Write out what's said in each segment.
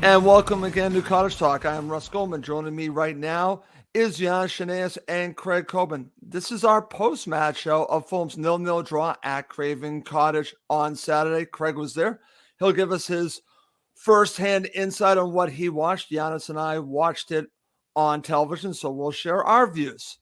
And welcome again to Cottage Talk. I am Russ Goldman. Joining me right now is Yannis and Craig Coben. This is our post-match show of Fulham's 0-0 draw at Craven Cottage on Saturday. Craig was there. He'll give us his first-hand insight on what he watched. Yannis and I watched it on television, so we'll share our views.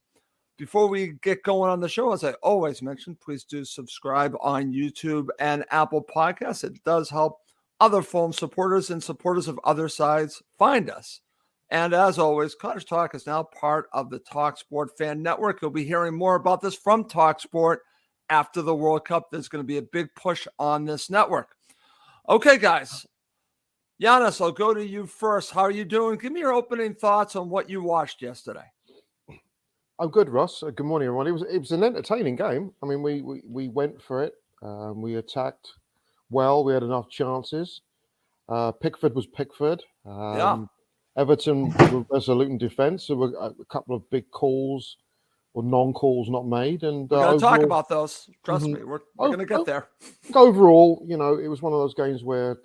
Before we get going on the show, as I always mention, please do subscribe on YouTube and Apple Podcasts. It does help other Fulham supporters and supporters of other sides find us. And as always, Cottage Talk is now part of the talkSPORT fan network. You'll be hearing more about this from talkSPORT after the World Cup. There's going to be a big push on this network. Okay, guys. Yannis, I'll go to you first. How are you doing? Give me your opening thoughts on what you watched yesterday. I'm good, Ross. Good morning, everyone. It was an entertaining game. I mean, we went for it. We attacked well. We had enough chances. Pickford was Pickford. Everton were resolute in defence. There were a couple of big calls or non-calls not made. And we're going to talk about those. Trust me, we're going to get there. Overall, it was one of those games where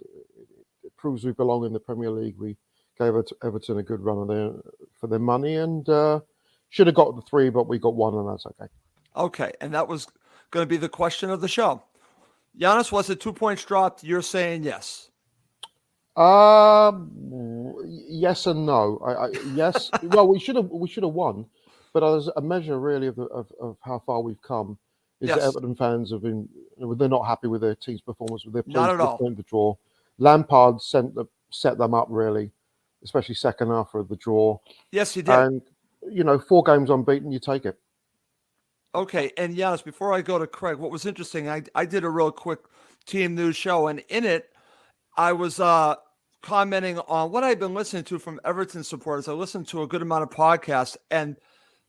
it proves we belong in the Premier League. We gave Everton a good run for their money and should have got the 3, but we got 1, and that's okay. Okay, and that was going to be the question of the show. Yannis, was it 2 points dropped? You're saying yes. Yes and no. Yes. Well, we should have won, but as a measure really of how far we've come is that Everton fans have been they're not happy with their team's performance. They're pleased with the draw. Lampard set them up really, especially second half of the draw. Yes, he did. And 4 games unbeaten, you take it. Okay, and Yannis, before I go to Craig, what was interesting, I did a real quick team news show, and in it, I was commenting on what I've been listening to from Everton supporters. I listened to a good amount of podcasts, and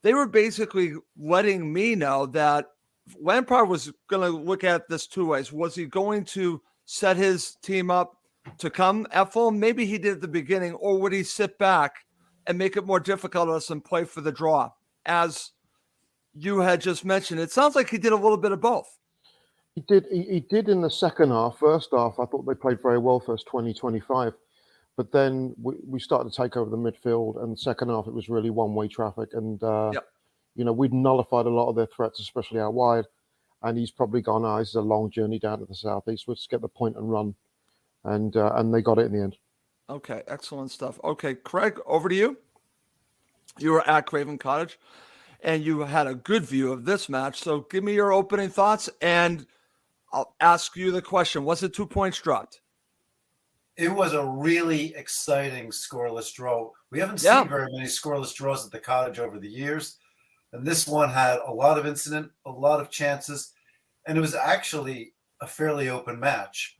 they were basically letting me know that Lampard was going to look at this 2 ways. Was he going to set his team up to come at Fulham? Maybe he did at the beginning, or would he sit back and make it more difficult on us and play for the draw? As you had just mentioned, it sounds like he did a little bit of both. He did in the second half. First half, I thought they played very well, first 20, 25. But then we started to take over the midfield, and the second half, it was really one-way traffic. And, we'd nullified a lot of their threats, especially out wide. And he's probably gone, this is a long journey down to the southeast. Let's get the point and run. And they got it in the end. Okay, excellent stuff. Okay, Craig, over to you. You were at Craven Cottage, and you had a good view of this match. So give me your opening thoughts, and I'll ask you the question. Was it 2 points dropped? It was a really exciting scoreless draw. We haven't seen very many scoreless draws at the Cottage over the years. And this one had a lot of incident, a lot of chances, and it was actually a fairly open match.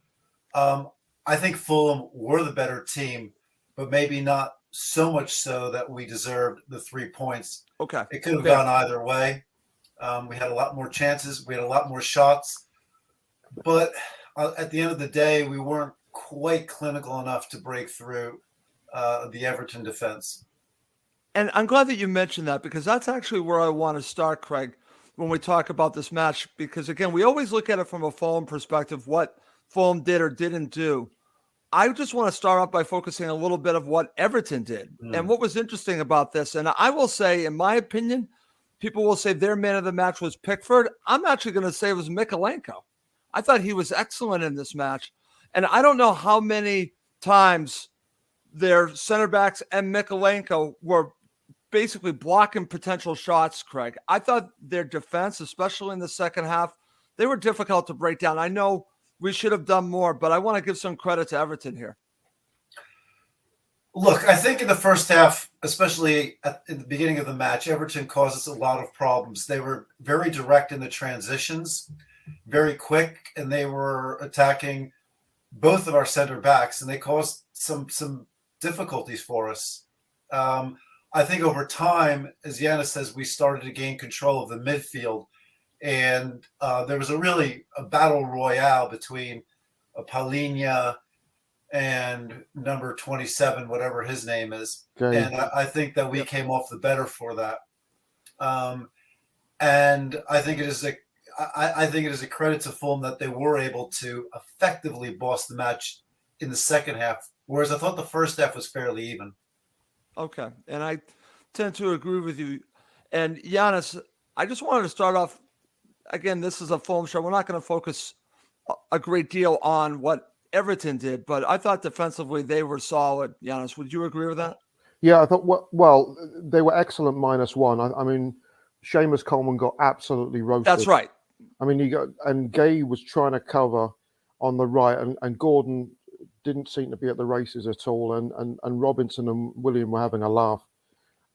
I think Fulham were the better team, but maybe not so much so that we deserved the 3 points. Okay. It could have gone either way. We had a lot more chances. We had a lot more shots. But at the end of the day, we weren't quite clinical enough to break through the Everton defense. And I'm glad that you mentioned that, because that's actually where I want to start, Craig, when we talk about this match. Because, again, we always look at it from a Fulham perspective, what Fulham did or didn't do. I just want to start off by focusing a little bit of what Everton did. And what was interesting about this, and I will say, in my opinion, people will say their man of the match was Pickford. I'm actually going to say it was Mykolenko. I thought he was excellent in this match. And I don't know how many times their center backs and Mykolenko were basically blocking potential shots, Craig. I thought their defense, especially in the second half, they were difficult to break down. I know we should have done more, but I want to give some credit to Everton here. Look, I think in the first half, especially in the beginning of the match, Everton caused us a lot of problems. They were very direct in the transitions, very quick, and they were attacking both of our center backs, and they caused some difficulties for us. I think over time, as Yannis says, we started to gain control of the midfield, and there was a battle royale between Palhinha and number 27, whatever his name is. Okay. And I think that we came off the better for that. And I think it is a credit to Fulham that they were able to effectively boss the match in the second half whereas I thought the first half was fairly even. Okay, and I tend to agree with you. And Yannis, I just wanted to start off. Again, this is a Fulham show. We're not going to focus a great deal on what Everton did, but I thought defensively they were solid. Yannis, would you agree with that? Yeah, I thought, well, they were excellent -1. I mean, Seamus Coleman got absolutely roasted. That's right. I mean, and Gay was trying to cover on the right, and Gordon didn't seem to be at the races at all, and Robinson and William were having a laugh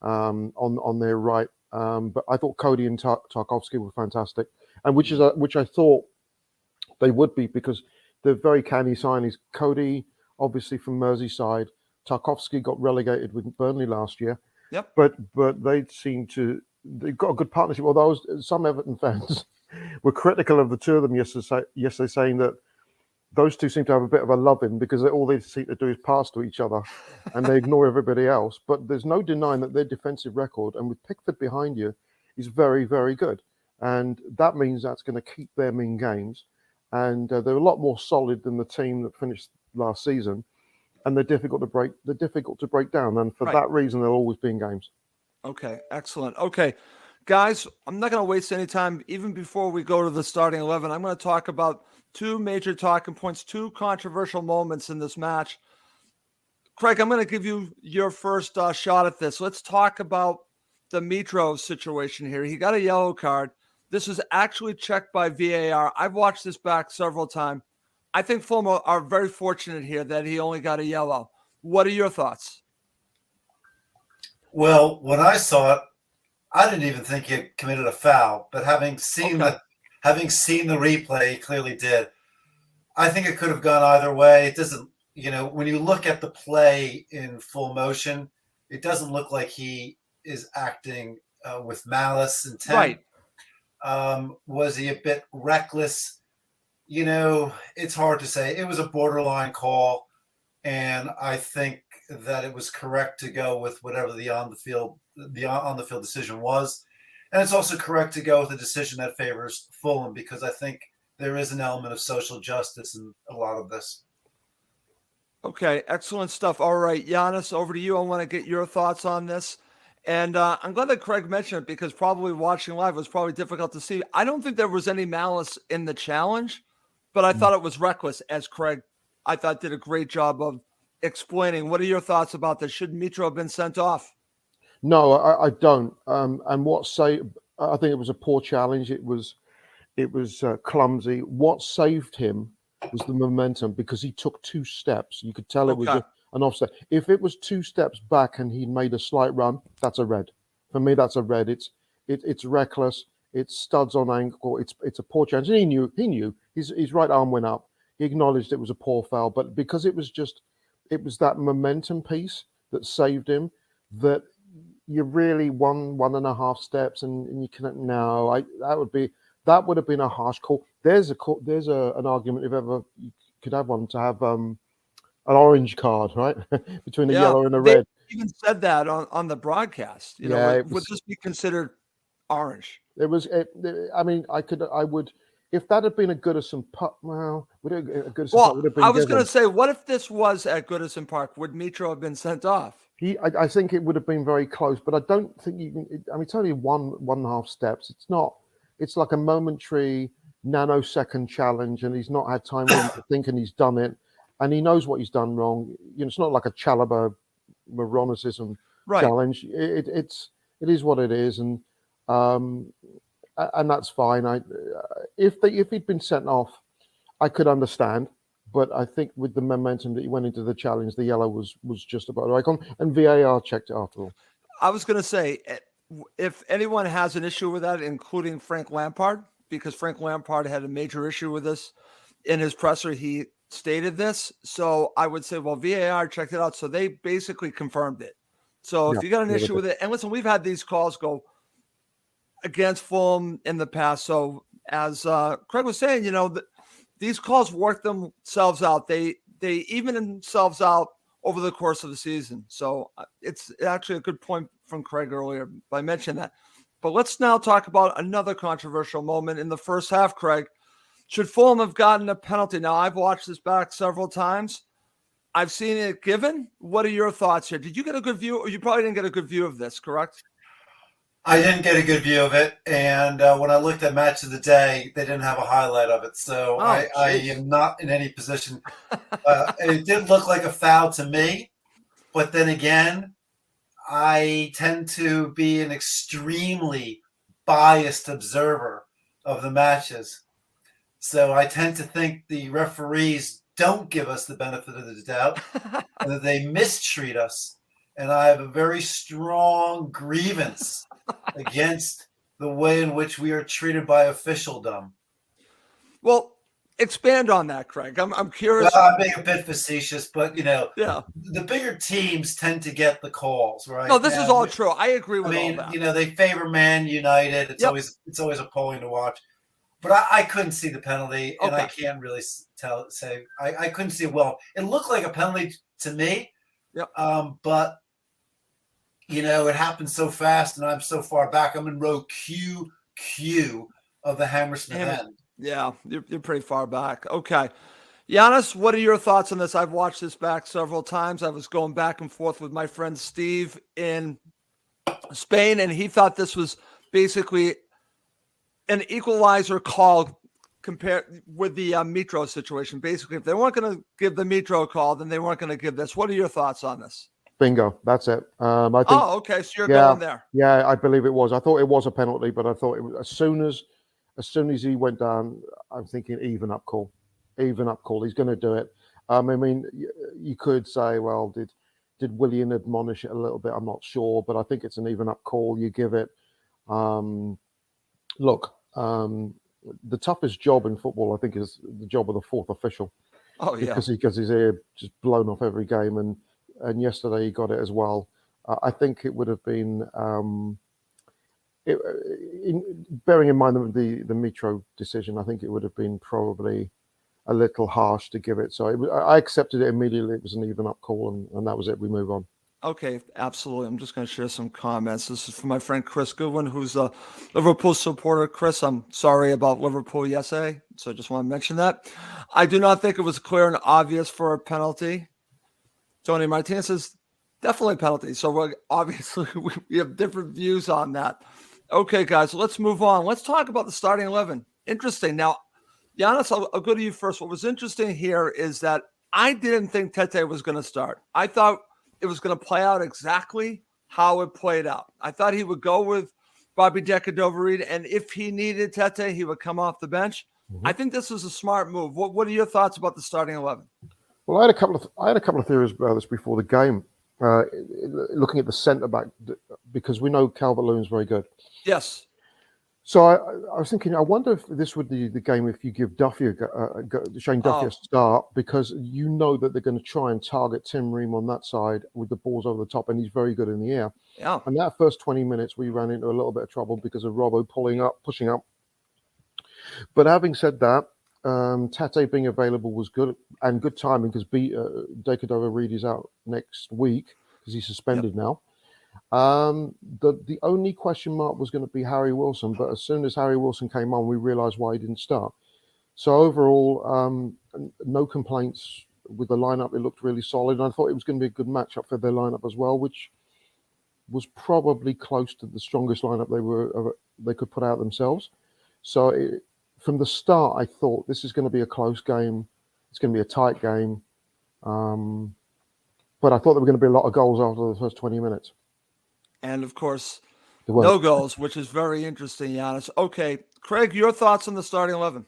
on their right. But I thought Cody and Tarkowski were fantastic, and which I thought they would be, because they're very canny signings. Cody, obviously from Merseyside. Tarkowski got relegated with Burnley last year. Yep. But they've got a good partnership. Although some Everton fans were critical of the two of them yesterday, saying that those two seem to have a bit of a love-in, because all they seem to do is pass to each other and they ignore everybody else. But there's no denying that their defensive record, and with Pickford behind you, is very, very good. And that means that's going to keep them in games. And they're a lot more solid than the team that finished last season. And they're difficult to break. They're difficult to break down, and for that reason, they'll always be in games. Okay, excellent. Okay, guys, I'm not going to waste any time. Even before we go to the starting 11, I'm going to talk about two major talking points, two controversial moments in this match. Craig, I'm going to give you your first shot at this. Let's talk about the Mitro situation here. He got a yellow card. This was actually checked by VAR. I've watched this back several times. I think Fulham are very fortunate here that he only got a yellow. What are your thoughts? Well, when I saw it, I didn't even think he had committed a foul. But having seen the replay, he clearly did. I think it could have gone either way. It doesn't, when you look at the play in full motion, it doesn't look like he is acting with malice intent. Right. Was he a bit reckless? It's hard to say. It was a borderline call, and I think that it was correct to go with whatever the on the field decision was, and it's also correct to go with a decision that favors Fulham, because I think there is an element of social justice in a lot of this. Okay, excellent stuff. All right, Yannis, over to you. I want to get your thoughts on this. And I'm glad that Craig mentioned it, because probably watching live was probably difficult to see. I don't think there was any malice in the challenge, but I thought it was reckless, as Craig, I thought, did a great job of explaining. What are your thoughts about this? Should Mitro have been sent off? No, I don't. And I think it was a poor challenge. It was clumsy. What saved him was the momentum, because he took 2 steps. You could tell it was an offset. If it was 2 steps back and he made a slight run, that's a red. For me, that's a red. It's reckless. It's studs on ankle. It's a poor challenge. And he knew. His right arm went up. He acknowledged it was a poor foul, but because it was that momentum piece that saved him, that you really 1.5 steps, and you can that would have been a harsh call. There's an argument, if ever you could have one, to have an orange card, right, between the yellow and the red. They even said that on the broadcast. Would this be considered orange? It was. I mean, I would. If that had been a Goodison Park, well, would it a Goodison Park would have been? I was going to say, what if this was at Goodison Park? Would Mitro have been sent off? I think it would have been very close, but I don't think you can. I mean, it's only 1.5 steps. It's not. It's like a momentary nanosecond challenge, and he's not had time to think, and he's done it, and he knows what he's done wrong. It's not like a Chalobah moronicism challenge. It is what it is, and that's fine. If he'd been sent off, I could understand, but I think with the momentum that he went into the challenge, the yellow was just about right on, and VAR checked it after all. I was going to say, if anyone has an issue with that, including Frank Lampard, because Frank Lampard had a major issue with this in his presser, he stated this. So I would say, well, VAR checked it out, so they basically confirmed it. So if you got an issue with it, and listen, we've had these calls go against Fulham in the past. So as Craig was saying, these calls work themselves out. They even themselves out over the course of the season. So it's actually a good point from Craig earlier by mentioning that. But let's now talk about another controversial moment in the first half, Craig. Should Fulham have gotten a penalty? Now, I've watched this back several times. I've seen it given. What are your thoughts here? Did you get a good view? Or you probably didn't get a good view of this, correct? I didn't get a good view of it, and when I looked at Match of the Day, they didn't have a highlight of it, so I am not in any position. It did look like a foul to me, but then again, I tend to be an extremely biased observer of the matches. So I tend to think the referees don't give us the benefit of the doubt and that they mistreat us. And I have a very strong grievance against the way in which we are treated by officialdom. Well, expand on that, Craig. I'm curious. Well, I'm being a bit facetious, but yeah, the bigger teams tend to get the calls, right? No, this is all true. I agree with all that. They favor Man United. It's always appalling to watch. But I couldn't see the penalty, and I can't really say I couldn't see it well. It looked like a penalty to me, but it happened so fast, and I'm so far back. I'm in row Q of the Hammersmith end. Yeah, you're pretty far back. Okay. Yannis, what are your thoughts on this? I've watched this back several times. I was going back and forth with my friend Steve in Spain, and he thought this was basically an equalizer call compared with the Mitro situation. Basically, if they weren't going to give the Mitro call, then they weren't going to give this. What are your thoughts on this? Bingo. That's it. I think, okay. So you're going there. Yeah, I believe it was. I thought it was a penalty, but I thought it was, as soon as he went down, I'm thinking even up call. He's going to do it. I mean, you could say, well, did Willian admonish it a little bit? I'm not sure, but I think it's an even up call. You give it. Look, the toughest job in football, I think, is the job of the fourth official. Oh yeah, because his ear just blown off every game, and yesterday he got it as well. I think it would have been, bearing in mind the Mitro decision, I think it would have been probably a little harsh to give it. So I accepted it immediately. It was an even up call, and that was it. We move on. Okay, absolutely. I'm just going to share some comments. This is from my friend Chris Goodwin, who's a Liverpool supporter. Chris, I'm sorry about Liverpool yesterday, so I just want to mention that. I do not think it was clear and obvious for a penalty. Tony Martinez says, definitely a penalty. So obviously we have different views on that. Okay, guys, let's move on. Let's talk about the starting 11. Interesting. Now, Yannis, I'll go to you first. What was interesting here is that I didn't think Tete was going to start. I thought it was going to play out exactly how it played out. I thought he would go with Bobby Decordova-Reid, and if he needed Tete, he would come off the bench. Mm-hmm. I think this was a smart move. What are your thoughts about the starting 11? Well, I had a couple of theories about this before the game. Looking at the centre back, because we know Calvert-Lewin's very good. Yes. So I was thinking, I wonder if this would be the game if you give Shane Duffy a start, because you know that they're going to try and target Tim Ream on that side with the balls over the top, and he's very good in the air. Yeah. And that first 20 minutes, we ran into a little bit of trouble because of Robbo pushing up. But having said that, Tate being available was good, and good timing because Decordova-Reid is out next week because he's suspended now. The only question mark was going to be Harry Wilson, but as soon as Harry Wilson came on, we realised why he didn't start. So overall, no complaints with the lineup. It looked really solid, and I thought it was going to be a good matchup for their lineup as well, which was probably close to the strongest lineup they could put out themselves. So from the start, I thought this is going to be a close game. It's going to be a tight game. But I thought there were going to be a lot of goals after the first 20 minutes. And, of course, no goals, which is very interesting, Yannis. Okay, Craig, your thoughts on the starting 11?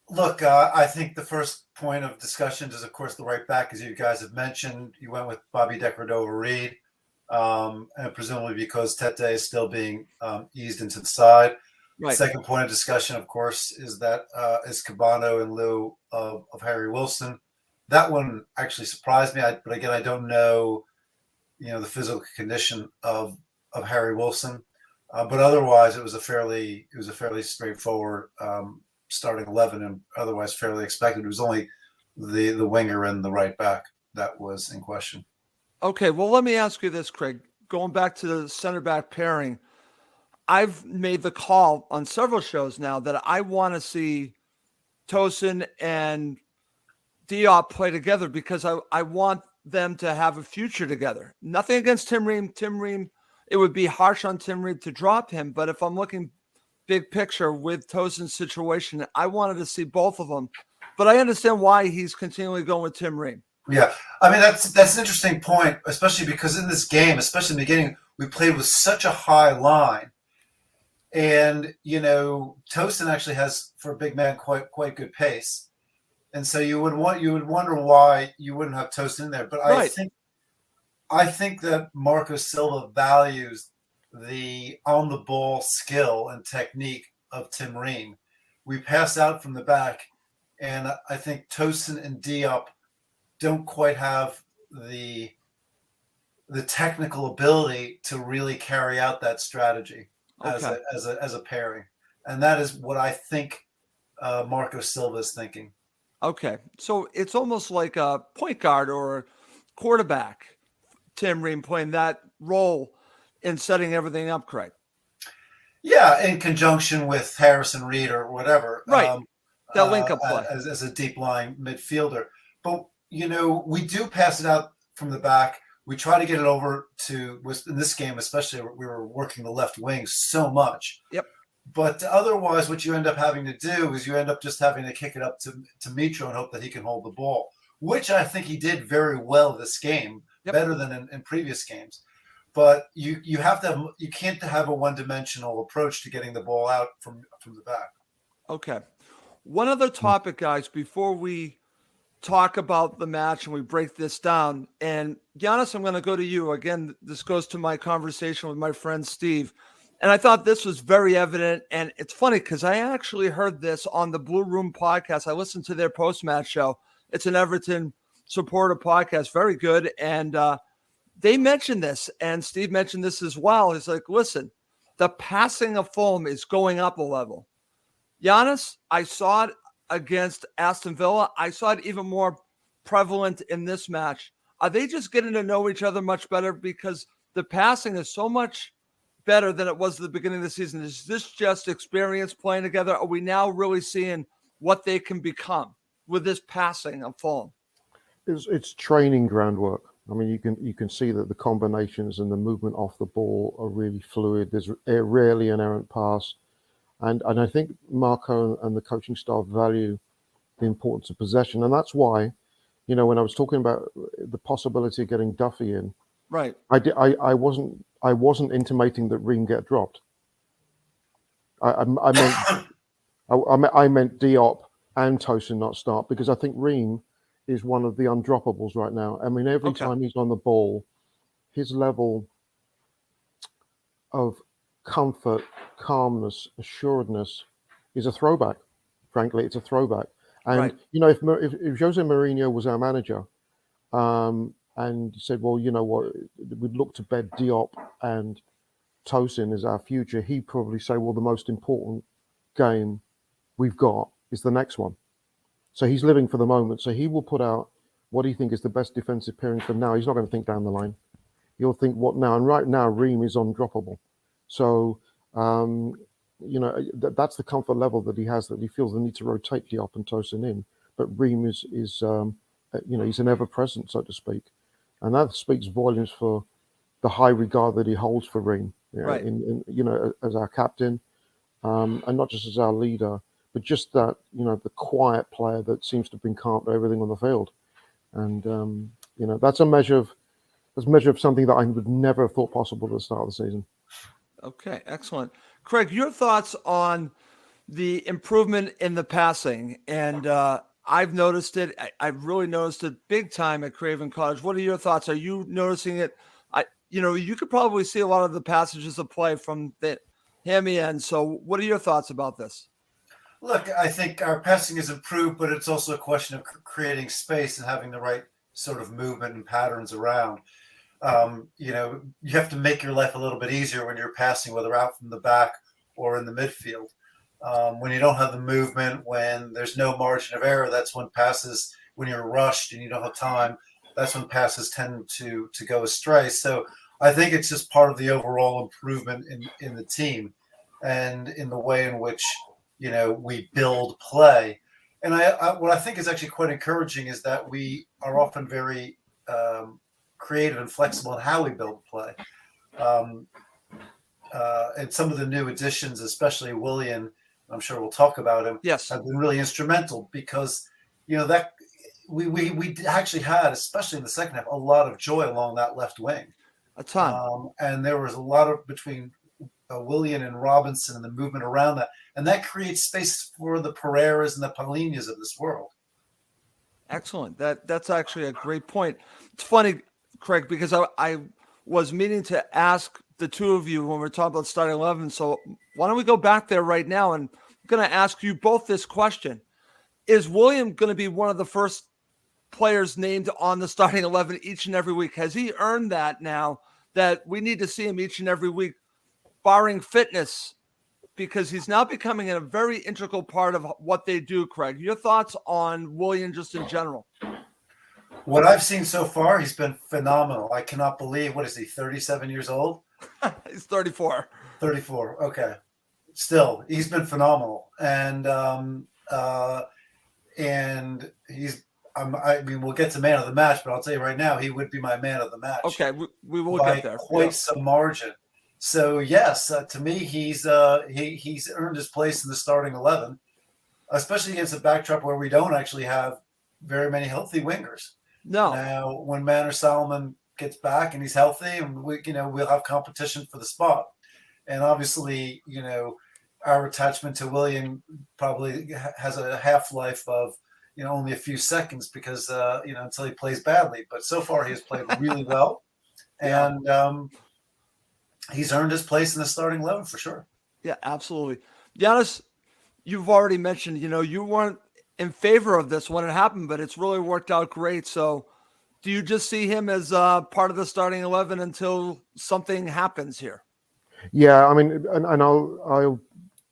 Look, I think the first point of discussion is, of course, the right back, as you guys have mentioned. You went with Bobby Decordova-Reid, and presumably because Tete is still being eased into the side. Right. Second point of discussion, of course, is that is Cabano in lieu of Harry Wilson. That one actually surprised me, but again, I don't know, the physical condition of Harry Wilson. But otherwise, it was a fairly straightforward starting 11, and otherwise fairly expected. It was only the winger and the right back that was in question. Okay, well, let me ask you this, Craig. Going back to the center back pairing, I've made the call on several shows now that I want to see Tosin and Diop play together because I want them to have a future together. Nothing against Tim Ream. Tim Ream, it would be harsh on Tim Ream to drop him. But if I'm looking big picture with Tosin's situation, I wanted to see both of them. But I understand why he's continually going with Tim Ream. Yeah, I mean that's an interesting point, especially because in this game, especially in the beginning, we played with such a high line, and Tosin actually has, for a big man, quite good pace, and so you would wonder why you wouldn't have Tosin in there. But Right. I think that Marco Silva values the on the ball skill and technique of Tim Ream. We pass out from the back, and I think Tosin and Diop don't quite have the technical ability to really carry out that strategy as a pairing, and that is what I think Marco Silva is thinking. Okay, so it's almost like a point guard or a quarterback, Tim Ream playing that role in setting everything up, Craig. Yeah, in conjunction with Harrison Reed or whatever, right? That link-up play as a deep lying midfielder, but. We do pass it out from the back. We try to get it over to, in this game especially, we were working the left wing so much. Yep. But otherwise, what you end up having to do is you end up just having to kick it up to Mitro and hope that he can hold the ball, which I think he did very well this game, better than in previous games. But you can't have a one-dimensional approach to getting the ball out from the back. Okay. One other topic, guys, before we talk about the match and we break this down. And Yannis, I'm going to go to you. Again, this goes to my conversation with my friend Steve. And I thought this was very evident. And it's funny because I actually heard this on the Blue Room podcast. I listened to their post-match show. It's an Everton supporter podcast. Very good. And they mentioned this. And Steve mentioned this as well. He's like, listen, the passing of Fulham is going up a level. Yannis, I saw it against Aston Villa. I saw it even more prevalent in this match. Are they just getting to know each other much better because the passing is so much better than it was at the beginning of the season? Is this just experience playing together? Are we now really seeing what they can become with this passing of Fulham? It's training groundwork. I mean, you can see that the combinations and the movement off the ball are really fluid. There's rarely an errant pass. And I think Marco and the coaching staff value the importance of possession. And that's why, when I was talking about the possibility of getting Duffy in, right? I wasn't intimating that Ream get dropped. I meant Diop and Tosin not start, because I think Ream is one of the undroppables right now. I mean, every time he's on the ball, his level of comfort, calmness, assuredness is a throwback. Frankly, it's a throwback. And if Jose Mourinho was our manager, and said, well, you know what, we'd look to bed Diop and Tosin as our future, he'd probably say, well, the most important game we've got is the next one. So he's living for the moment. So he will put out what he thinks is the best defensive pairing for now. He's not going to think down the line. He'll think what now. And right now, Ream is undroppable. So, that's the comfort level that he has, that he feels the need to rotate Diop and Tosin in. But Ream is he's an ever-present, so to speak. And that speaks volumes for the high regard that he holds for Ream, as our captain, and not just as our leader, but just that, the quiet player that seems to bring calm to everything on the field. And, that's a measure of something that I would never have thought possible at the start of the season. Okay, excellent. Craig, your thoughts on the improvement in the passing? And I've noticed it. I've really noticed it big time at Craven Cottage. What are your thoughts? Are you noticing it? You could probably see a lot of the passages of play from the hammy end. So what are your thoughts about this? Look, I think our passing has improved, but it's also a question of creating space and having the right sort of movement and patterns around. You have to make your life a little bit easier when you're passing, whether out from the back or in the midfield. When you don't have the movement, when there's no margin of error, that's when passes, when you're rushed and you don't have time, that's when passes tend to go astray. So I think it's just part of the overall improvement in the team and in the way in which, we build play. And what I think is actually quite encouraging is that we are often very creative and flexible in how we build play. And some of the new additions, especially Willian, I'm sure we'll talk about him, yes, have been really instrumental because, that we actually had, especially in the second half, a lot of joy along that left wing. a ton. And there was a lot of between Willian and Robinson and the movement around that. And that creates space for the Pereiras and the Paulinhas of this world. Excellent. That's actually a great point. It's funny, Craig, because I was meaning to ask the two of you when we're talking about starting 11. So why don't we go back there right now? And I'm going to ask you both this question. Is William going to be one of the first players named on the starting 11 each and every week? Has he earned that now that we need to see him each and every week, barring fitness, because he's now becoming a very integral part of what they do, Craig? Your thoughts on William just in general? What I've seen so far, he's been phenomenal. I cannot believe, what is he, 37 years old? He's 34. 34, okay. Still, he's been phenomenal. And he's, I mean, we'll get to man of the match, but I'll tell you right now, he would be my man of the match. Okay, we will by get there. Quite some margin. So yes, to me, he's earned his place in the starting 11, especially against a backdrop where we don't actually have very many healthy wingers. No. Now, when Manor Solomon gets back and he's healthy, and we'll have competition for the spot. And obviously, our attachment to William probably has a half-life of only a few seconds because until he plays badly. But so far, he has played really well, and he's earned his place in the starting 11 for sure. Yeah, absolutely. Yannis, you've already mentioned, you weren't in favor of this when it happened, but it's really worked out great. So do you just see him as part of the starting 11 until something happens here? Yeah, I mean, and I'll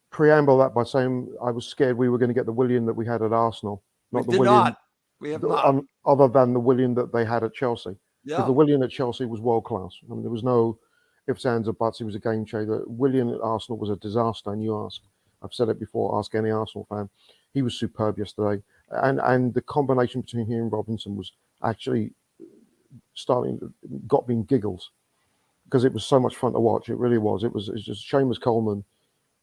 preamble that by saying I was scared we were going to get the Willian that we had at Arsenal. Not We the did Willian, not. We have not. Other than the Willian that they had at Chelsea. Yeah. Because the Willian at Chelsea was world class. I mean, there was no ifs, ands, or buts. He was a game changer. Willian at Arsenal was a disaster. And I've said it before, ask any Arsenal fan. He was superb yesterday. And the combination between him and Robinson was actually got me giggles because it was so much fun to watch. It really was. It was just Seamus Coleman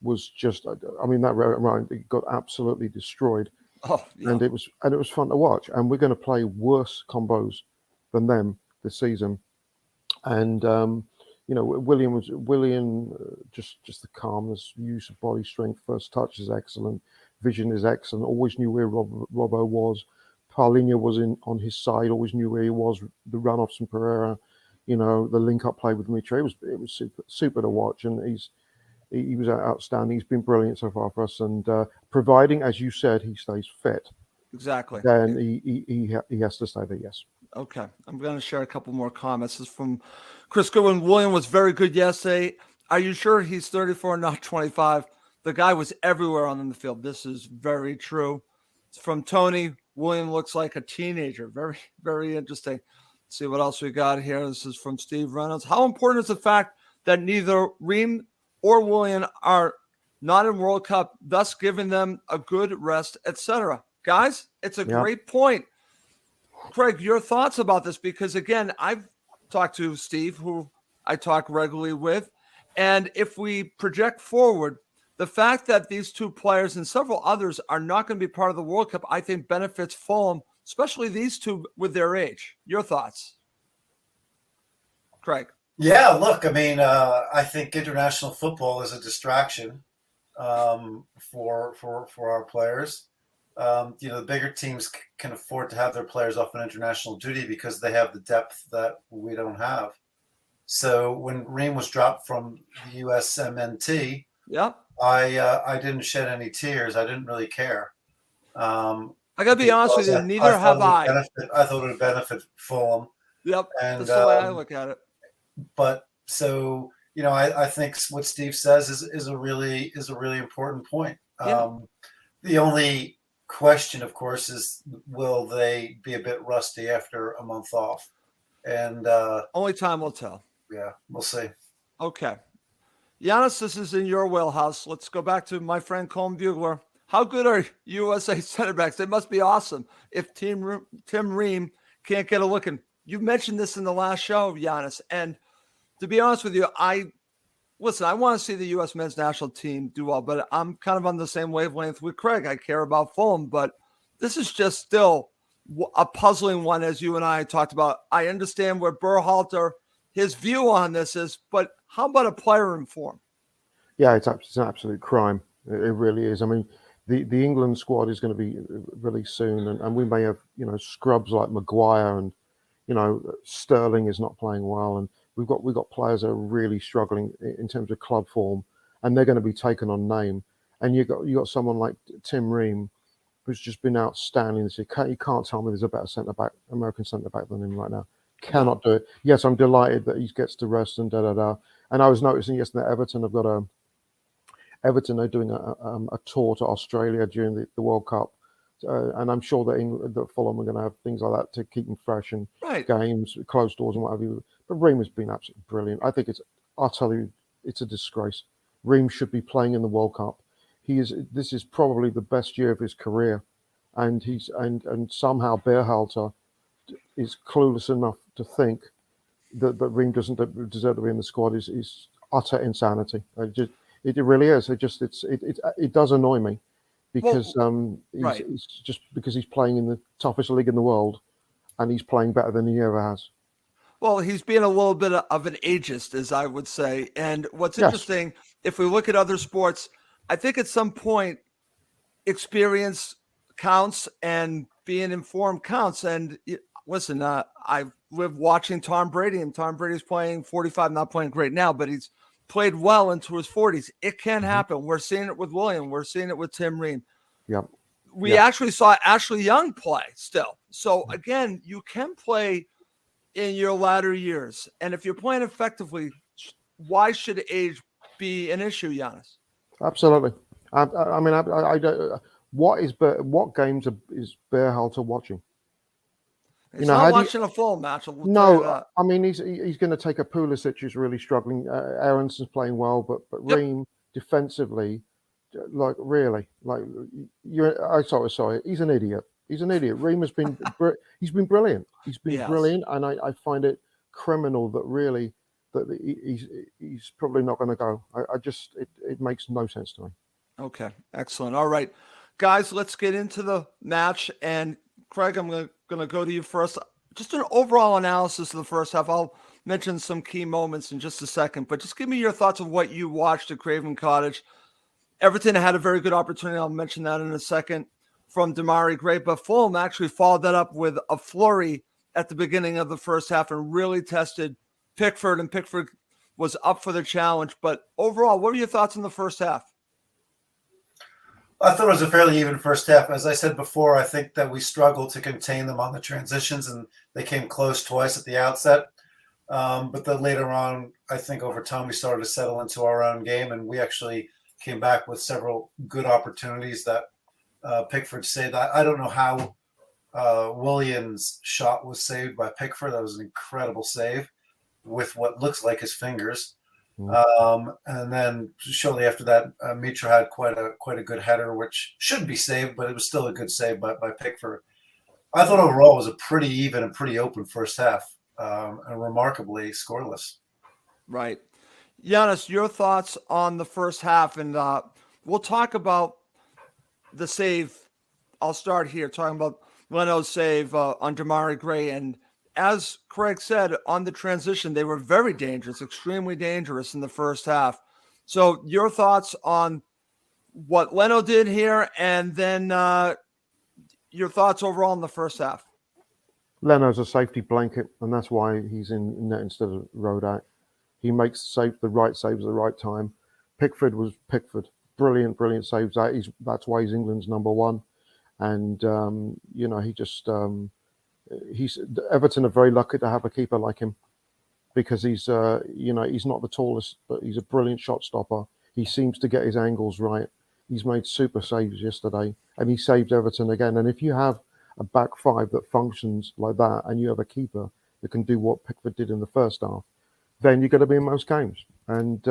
was just, I mean, that round it got absolutely destroyed. Oh, yeah. And it was fun to watch. And we're going to play worse combos than them this season. And Willian just the calmness, use of body strength, first touch is excellent, vision is excellent. Always knew where Robbo was. Paulinho was on his side. Always knew where he was. The runoffs from Pereira, the link up play with Mitro. It was super to watch, and he was outstanding. He's been brilliant so far for us, and providing, as you said, he stays fit. Exactly. Then he has to stay there. Yes. Okay, I'm going to share a couple more comments. This is from Chris Goodwin. William was very good yesterday. Are you sure he's 34 and not 25? The guy was everywhere on the field. This is very true. It's from Tony. William looks like a teenager. Very, very interesting. Let's see what else we got here. This is from Steve Reynolds. How important is the fact that neither Ream or William are not in World Cup, thus giving them a good rest, etc.? Guys, it's a great point. Craig, your thoughts about this? Because, again, I've talked to Steve, who I talk regularly with, and if we project forward, the fact that these two players and several others are not going to be part of the World Cup, I think benefits Fulham, especially these two with their age. Your thoughts, Craig? Yeah, look, I mean, I think international football is a distraction for our players. The bigger teams can afford to have their players off on international duty because they have the depth that we don't have. So when Ream was dropped from the USMNT, I didn't shed any tears. I didn't really care. I got to be honest with you, neither have I. I thought it would benefit Fulham. Yep, and that's the way I look at it. But so I think what Steve says is a really important point. The only question, of course, is will they be a bit rusty after a month off? And only time will tell. Yeah, we'll see. Okay. Yannis, this is in your wheelhouse. Let's go back to my friend Colm Bugler. how good are USA center backs? They must be awesome if Tim Ream can't get a look. And you mentioned this in the last show, Yannis. And to be honest with you, I want to see the U.S. men's national team do well, but I'm kind of on the same wavelength with Craig. I care about Fulham, but this is just still a puzzling one, as you and I talked about. I understand where Berhalter, his view on this is, but how about a player in form? Yeah, it's an absolute crime. It really is. I mean, the England squad is going to be released soon, and we may have, scrubs like Maguire, and Sterling is not playing well, and we've got players that are really struggling in terms of club form, and they're going to be taken on name. And you got someone like Tim Ream, who's just been outstanding this year. You can't tell me there's a better American centre back than him right now. Cannot do it. Yes, I'm delighted that he gets to rest and da. And I was noticing yesterday at Everton, Everton are doing a tour to Australia during the World Cup, and I'm sure that Fulham are going to have things like that to keep them fresh and games, closed doors and what have you. But Ream has been absolutely brilliant. I think it's a disgrace. Ream should be playing in the World Cup. This is probably the best year of his career, and somehow Berhalter is clueless enough to think that Ream doesn't deserve to be in the squad is utter insanity. It really is. It does annoy me because it's just because he's playing in the toughest league in the world, and he's playing better than he ever has. Well, he's being a little bit of an ageist, as I would say. And what's interesting, if we look at other sports, I think at some point experience counts and being informed counts. And listen, I've lived watching Tom Brady, and Tom Brady's playing 45, not playing great now, but he's played well into his 40s. It can happen. We're seeing it with William. We're seeing it with Tim Ream. Yep. We actually saw Ashley Young play still. So again, you can play in your latter years. And if you're playing effectively, why should age be an issue, Yannis? Absolutely. I don't. What games is Berhalter watching? He's not watching a full match. No, I mean he's going to take a Pulisic who's really struggling. Aaronson's playing well, but Ream defensively, sorry, he's an idiot. He's an idiot. Ream has been he's been brilliant. He's been brilliant, and I find it criminal that he's probably not going to go. It makes no sense to me. Okay, excellent. All right, guys, let's get into the match. And Craig, I'm going to go to you first. Just an overall analysis of the first half. I'll mention some key moments in just a second, but just give me your thoughts of what you watched at Craven Cottage. Everton had a very good opportunity. I'll mention that in a second from Demarai Gray, but Fulham actually followed that up with a flurry at the beginning of the first half and really tested Pickford, and Pickford was up for the challenge. But overall, what were your thoughts in the first half? I thought it was a fairly even first half. As I said before, I think that we struggled to contain them on the transitions, and they came close twice at the outset. But then later on, I think over time we started to settle into our own game, and we actually came back with several good opportunities that Pickford saved. I don't know how Williams' shot was saved by Pickford. That was an incredible save with what looks like his fingers. And then shortly after that, Mitra had quite a good header, which should be saved, but it was still a good save by Pickford. I thought overall it was a pretty even and pretty open first half, and remarkably scoreless. Right. Yannis, your thoughts on the first half, and we'll talk about the save. I'll start here talking about Leno's save on Demarai Gray, and as Craig said, on the transition, they were very dangerous, extremely dangerous in the first half. So your thoughts on what Leno did here, and then your thoughts overall in the first half. Leno's a safety blanket, and that's why he's in net instead of Rodak. He makes the right saves at the right time. Pickford was Pickford. Brilliant saves. That's why he's England's number one. And, he just... Everton are very lucky to have a keeper like him, because he's not the tallest, but he's a brilliant shot stopper. He seems to get his angles right. He's made super saves yesterday, and he saved Everton again. And if you have a back five that functions like that, and you have a keeper that can do what Pickford did in the first half, then you're going to be in most games. And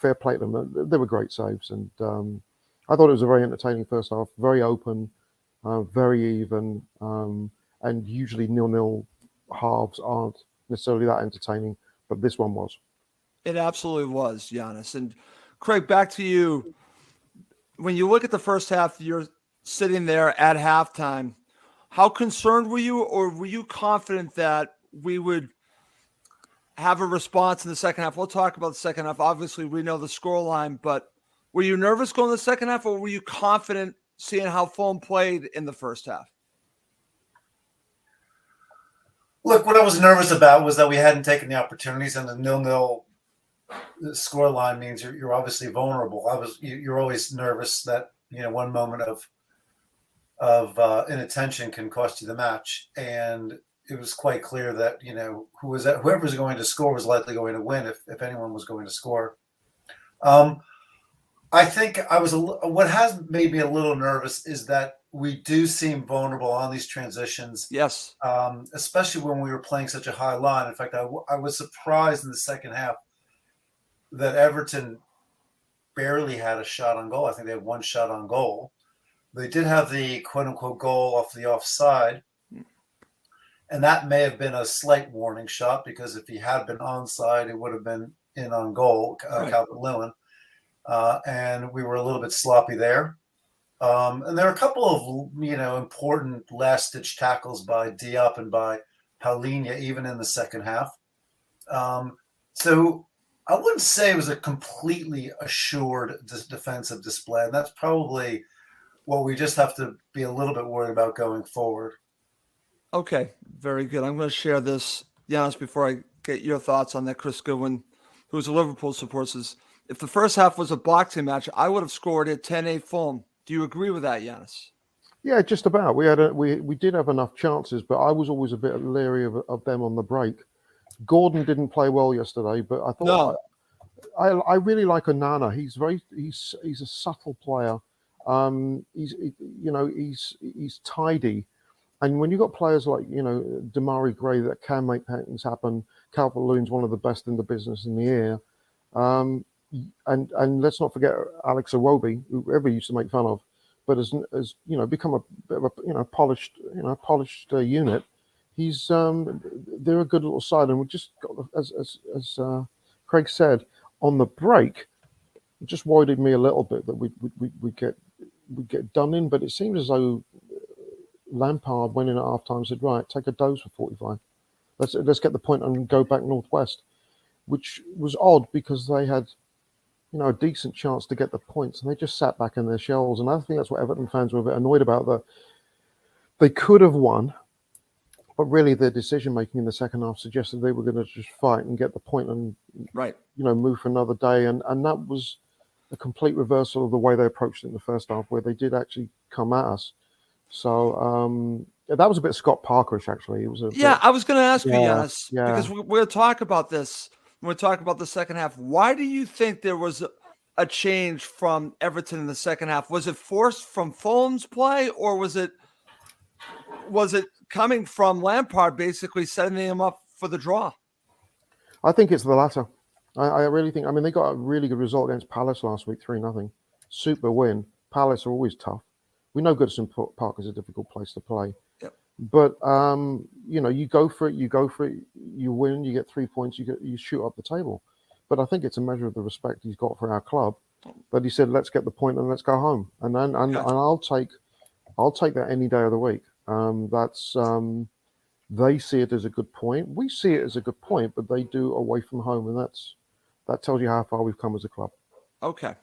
fair play to them. They were great saves, and I thought it was a very entertaining first half, very open, very even, and usually 0-0 halves aren't necessarily that entertaining, but this one was. It absolutely was, Yannis. And Craig, back to you. When you look at the first half, you're sitting there at halftime. How concerned were you, or were you confident that we would have a response in the second half? We'll talk about the second half. Obviously, we know the scoreline, but were you nervous going to the second half, or were you confident seeing how Fulham played in the first half? Look, what I was nervous about was that we hadn't taken the opportunities, and the 0-0 scoreline means you're obviously vulnerable. You're always nervous that one moment of inattention can cost you the match, and it was quite clear that whoever's going to score was likely going to win if anyone was going to score. I think what has made me a little nervous is that we do seem vulnerable on these transitions. Yes. Especially when we were playing such a high line. In fact, I was surprised in the second half that Everton barely had a shot on goal. I think they had one shot on goal. They did have the quote-unquote goal off the offside. And that may have been a slight warning shot, because if he had been onside, it would have been in on goal, Right. Calvert-Lewin. And we were a little bit sloppy there. And there are a couple of important last-ditch tackles by Diop and by Paulinho, even in the second half. So I wouldn't say it was a completely assured defensive display. And that's probably what we just have to be a little bit worried about going forward. Okay, very good. I'm going to share this, Yannis, before I get your thoughts on that. Chris Goodwin, who's a Liverpool supporter, says, if the first half was a boxing match, I would have scored it 10-8 Fulham. Do you agree with that, Yannis? Yeah, just about. We did have enough chances, but I was always a bit leery of them on the break. Gordon didn't play well yesterday, but I thought I really like Onana. He's a subtle player. He's tidy, and when you've got players like Damari Gray that can make things happen, Calvert-Lewin's one of the best in the business in the air. And let's not forget Alex Iwobi, who everybody used to make fun of, but has become a bit of a polished unit. They're a good little side, and we just got, as Craig said on the break, it just worried me a little bit that we get done in. But it seems as though Lampard went in at half time and said, right, take a dose for 45. Let's get the point and go back northwest, which was odd because they had a decent chance to get the points, and they just sat back in their shells. And I think that's what Everton fans were a bit annoyed about. That they could have won, but really their decision making in the second half suggested they were going to just fight and get the point and move for another day. And that was a complete reversal of the way they approached it in the first half, where they did actually come at us. So that was a bit Scott Parkerish, actually. It was I was going to ask you, Yannis, because we'll talk about this. When we talk about the second half, why do you think there was a change from Everton in the second half? Was it forced from Fulham's play, or was it coming from Lampard basically setting him up for the draw? I think it's the latter. I really think. I mean, they got a really good result against Palace last week, 3-0. Super win. Palace are always tough. We know Goodison Park is a difficult place to play. Yep. But you go for it. You win. You get 3 points. You shoot up the table. But I think it's a measure of the respect he's got for our club. That he said, "Let's get the point and let's go home." And I'll take that any day of the week. They see it as a good point. We see it as a good point, but they do away from home, and that tells you how far we've come as a club. Okay,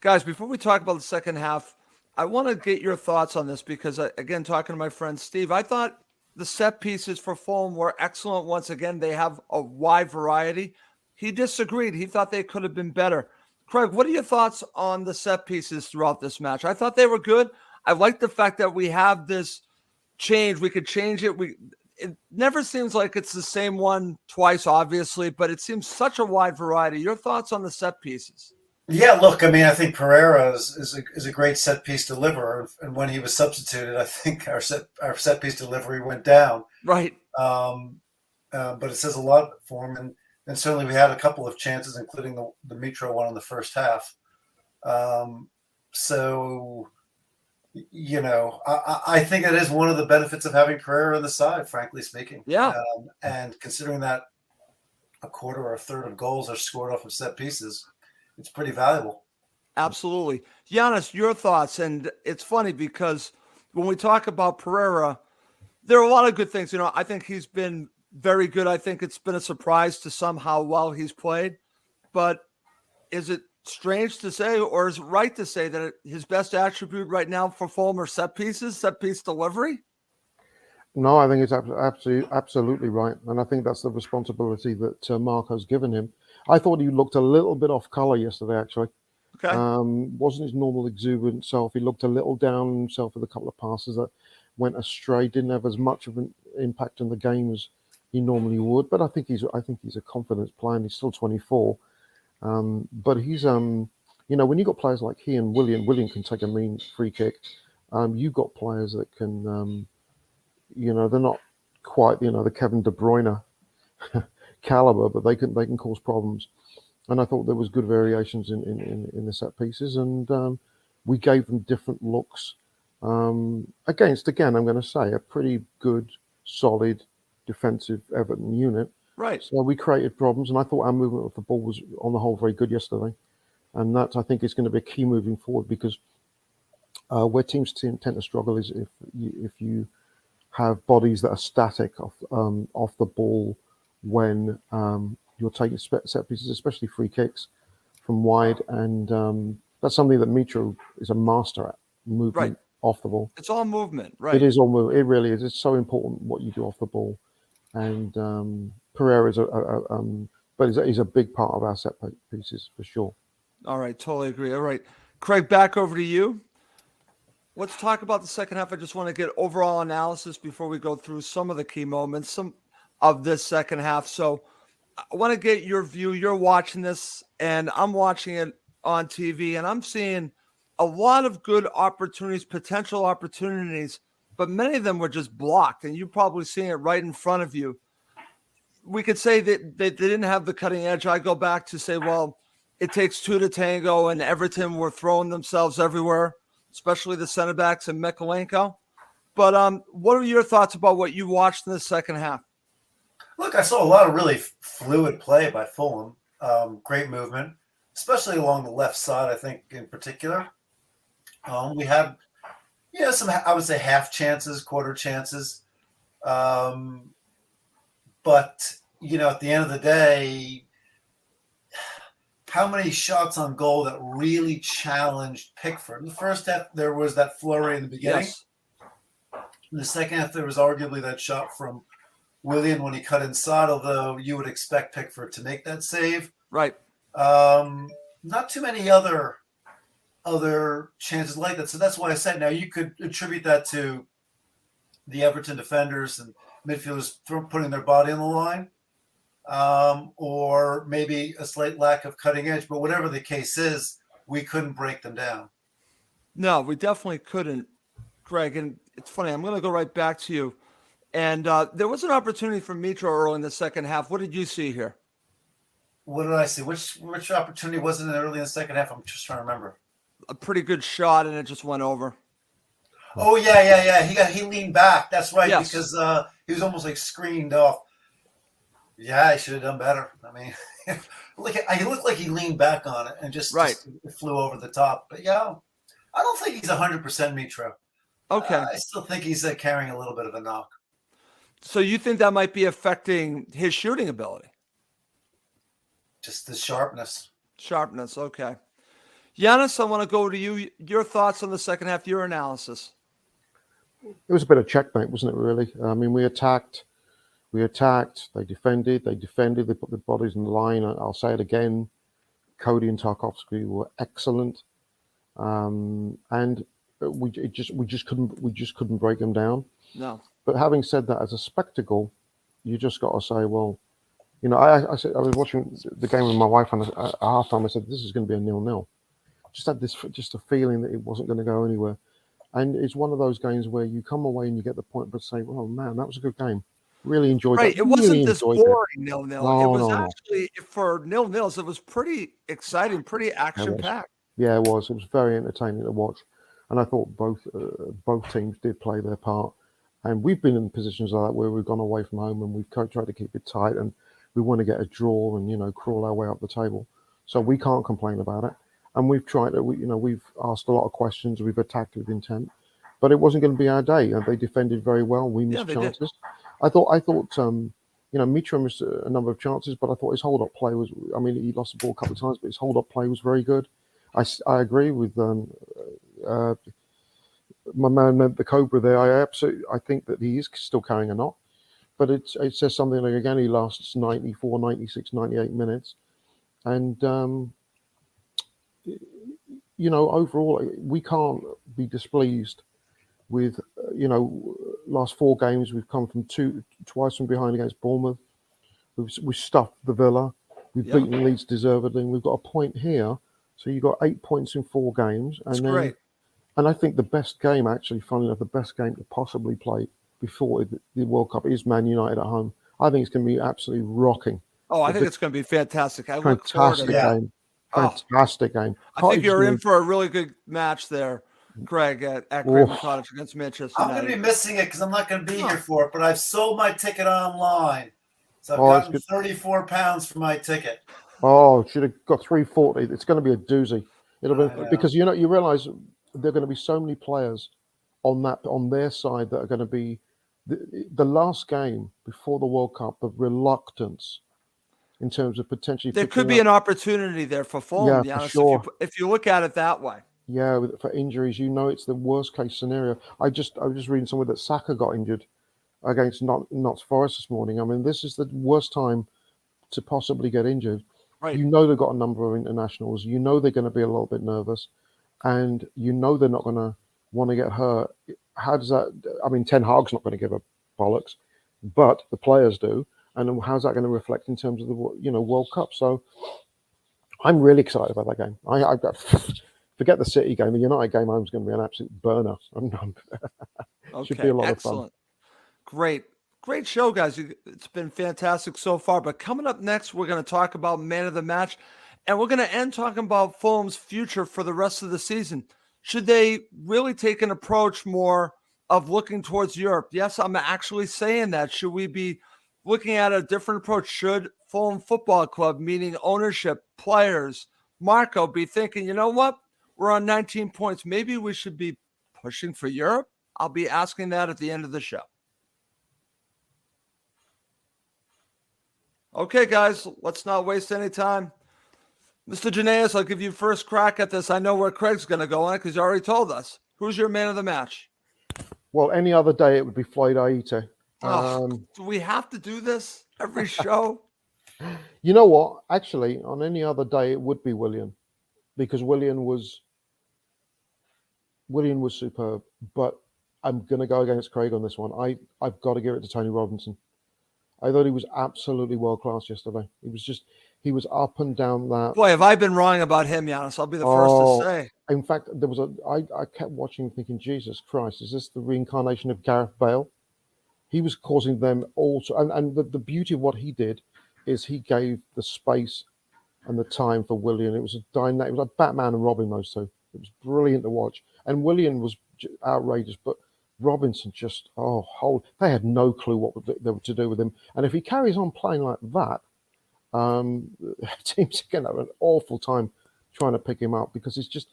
guys. Before we talk about the second half, I want to get your thoughts on this because, again, talking to my friend Steve, I thought the set pieces for Fulham were excellent. Once again, they have a wide variety. He disagreed. He thought they could have been better. Craig, what are your thoughts on the set pieces throughout this match? I thought they were good. I like the fact that we have this change. We could change it. It never seems like it's the same one twice, obviously, but it seems such a wide variety. Your thoughts on the set pieces? Yeah, look, I mean, I think Pereira is a great set piece deliverer, and when he was substituted, I think our set piece delivery went down. Right. But it says a lot for him, and certainly we had a couple of chances, including the Mitro one in the first half. So, I think it is one of the benefits of having Pereira on the side, frankly speaking. Yeah. And considering that a quarter or a third of goals are scored off of set pieces, it's pretty valuable. Absolutely. Yannis, your thoughts. And it's funny because when we talk about Pereira, there are a lot of good things. I think he's been very good. I think it's been a surprise to some how well he's played. But is it strange to say, or is it right to say that his best attribute right now for Fulham are set pieces, set piece delivery? No, I think it's absolutely right. And I think that's the responsibility that Marco's given him. I thought he looked a little bit off colour yesterday, actually. Okay. Wasn't his normal exuberant self. He looked a little down on himself with a couple of passes that went astray. Didn't have as much of an impact in the game as he normally would. But I think he's a confidence player, and he's still 24. But he's when you've got players like he and William can take a mean free kick. You've got players that can they're not quite the Kevin De Bruyne caliber, but they can cause problems. And I thought there was good variations in the set pieces, and we gave them different looks against, again, I'm going to say, a pretty good, solid defensive Everton unit. Right. So we created problems, and I thought our movement of the ball was, on the whole, very good yesterday. And that, I think, is going to be a key moving forward, because where teams tend to struggle is if you have bodies that are static off the ball when you're taking set pieces, especially free kicks from wide, and that's something that Mitro is a master at, movement off the ball. It's all movement, right? It is all movement. It really is. It's so important what you do off the ball, and Pereira is a big part of our set pieces for sure. All right, totally agree. All right, Craig, back over to you. Let's talk about the second half. I just want to get overall analysis before we go through some of the key moments of this second half. So I want to get your view. You're watching this, and I'm watching it on TV, and I'm seeing a lot of good opportunities, potential opportunities, but many of them were just blocked, and you're probably seeing it right in front of you. We could say that they didn't have the cutting edge. I go back to say, well, it takes two to tango, and Everton were throwing themselves everywhere, especially the center backs and Mikalenko. But what are your thoughts about what you watched in the second half? Look, I saw a lot of really fluid play by Fulham. Great movement, especially along the left side, I think, in particular. We had, some, I would say, half chances, quarter chances. But, at the end of the day, how many shots on goal that really challenged Pickford? In the first half, there was that flurry in the beginning. Yes. In the second half, there was arguably that shot from Willian when he cut inside, although you would expect Pickford to make that save. Right. Not too many other chances like that. So that's why I said, now you could attribute that to the Everton defenders and midfielders putting their body on the line, or maybe a slight lack of cutting edge. But whatever the case is, we couldn't break them down. No, we definitely couldn't, Greg. And it's funny, I'm going to go right back to you. And there was an opportunity for Mitro early in the second half. What did you see here? What did I see? Which opportunity was it early in the second half? I'm just trying to remember. A pretty good shot, and it just went over. Oh, yeah. He leaned back. That's right, yes. Because he was almost like screened off. Yeah, he should have done better. I mean, he looked like he leaned back on it and just flew over the top. But, I don't think he's 100% Mitro. Okay. I still think he's carrying a little bit of a knock. So you think that might be affecting his shooting ability? Just the sharpness. Sharpness, okay. Yannis, I want to go to you. Your thoughts on the second half, your analysis. It was a bit of checkmate, wasn't it, really? I mean, we attacked, they defended, they put their bodies in the line. I'll say it again, Cody and Tarkowski were excellent. And we just couldn't break them down. No. But having said that, as a spectacle, you just got to say, well, I said I was watching the game with my wife, and at halftime I said this is going to be a 0-0. Just had just a feeling that it wasn't going to go anywhere. And it's one of those games where you come away and you get the point, but say, well, man, that was a good game. Really enjoyed it. Right, it wasn't this boring 0-0. No, it was actually, for 0-0s, it was pretty exciting, pretty action-packed. Yeah, it was. It was very entertaining to watch, and I thought both teams did play their part. And we've been in positions like that where we've gone away from home and we've tried to keep it tight, and we want to get a draw and crawl our way up the table. So we can't complain about it. And we've tried to, we've asked a lot of questions, we've attacked with intent, but it wasn't going to be our day. And they defended very well. We missed chances. Did. I thought, Mitchell missed a number of chances, but I thought his hold-up play was. I mean, he lost the ball a couple of times, but his hold-up play was very good. I agree with my man, the Cobra there. I think that he is still carrying a knock, but it says something like, again, he lasts 94, 96, 98 minutes. And, overall, we can't be displeased with, last 4 games. We've come from twice from behind against Bournemouth. We've stuffed the Villa. We've beaten Leeds deservedly. And we've got a point here. So you've got 8 points in 4 games. That's great. And I think the best game, actually, funnily enough, the best game to possibly play before the World Cup is Man United at home. I think it's going to be absolutely rocking. Oh, I think it's going to be fantastic. Fantastic game. Fantastic game. I think you're in for a really good match there, Craig, at Craven Cottage against Manchester United. I'm going to be missing it because I'm not going to be here for it, but I've sold my ticket online. So I've gotten £34 for my ticket. Oh, should have got $3.40. It's going to be a doozy. It'll be because you realize there are going to be so many players on their side that are going to be the last game before the World Cup of reluctance in terms of potentially. There could be an opportunity there for Fulham. Yeah, for sure. If you look at it that way. Yeah, for injuries, it's the worst case scenario. I was just reading somewhere that Saka got injured against Notts Forest this morning. I mean, this is the worst time to possibly get injured. Right. They've got a number of internationals. They're going to be a little bit nervous, and they're not going to want to get hurt. How does that? I mean, Ten Hag's not going to give a bollocks, but the players do. And how's that going to reflect in terms of the World Cup? So I'm really excited about that game. I forget the City game. The United game home is going to be an absolute burner. Should be a lot of fun. Great show, guys. It's been fantastic so far. But coming up next, we're going to talk about man of the match. And we're going to end talking about Fulham's future for the rest of the season. Should they really take an approach more of looking towards Europe? Yes, I'm actually saying that. Should we be looking at a different approach? Should Fulham Football Club, meaning ownership, players, Marco, be thinking, you know what? We're on 19 points. Maybe we should be pushing for Europe? I'll be asking that at the end of the show. Okay, guys, let's not waste any time. Mr. Yannis, I'll give you first crack at this. I know where Craig's going to go on it because you already told us. Who's your man of the match? Well, any other day it would be Floyd Aita. Do we have to do this every show? You know what? Actually, on any other day it would be Willian, because Willian was superb. But I'm going to go against Craig on this one. I've got to give it to Tony Robinson. I thought he was absolutely world class yesterday. He was up and down that. Boy, have I been wrong about him, Yannis. I'll be the first to say. In fact, I kept watching thinking, Jesus Christ, is this the reincarnation of Gareth Bale? He was causing them all to, and the beauty of what he did is he gave the space and the time for Willian. It was like Batman and Robin, those two. It was brilliant to watch. And Willian was outrageous, but Robinson just, they had no clue what they were to do with him. And if he carries on playing like that, teams are going to have an awful time trying to pick him up, because it's just,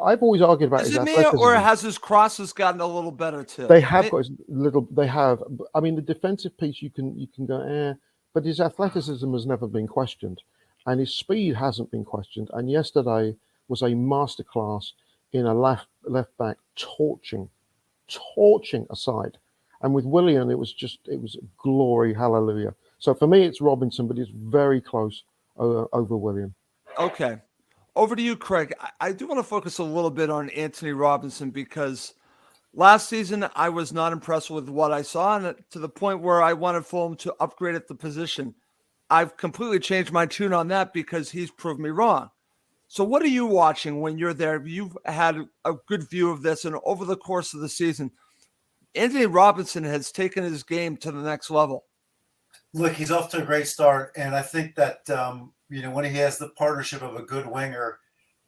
I've always argued about his athleticism. Or has his crosses gotten a little better too? They have got they have. I mean, the defensive piece, you can go, but his athleticism has never been questioned, and his speed hasn't been questioned. And yesterday was a masterclass in a left back torching aside. And with Willian, it was glory, hallelujah. So for me, it's Robinson, but it's very close over Willian. Okay. Over to you, Craig. I do want to focus a little bit on Anthony Robinson, because last season I was not impressed with what I saw, and to the point where I wanted Fulham to upgrade at the position. I've completely changed my tune on that because he's proved me wrong. So what are you watching when you're there? You've had a good view of this, and over the course of the season, Anthony Robinson has taken his game to the next level. Look, he's off to a great start, and I think that when he has the partnership of a good winger,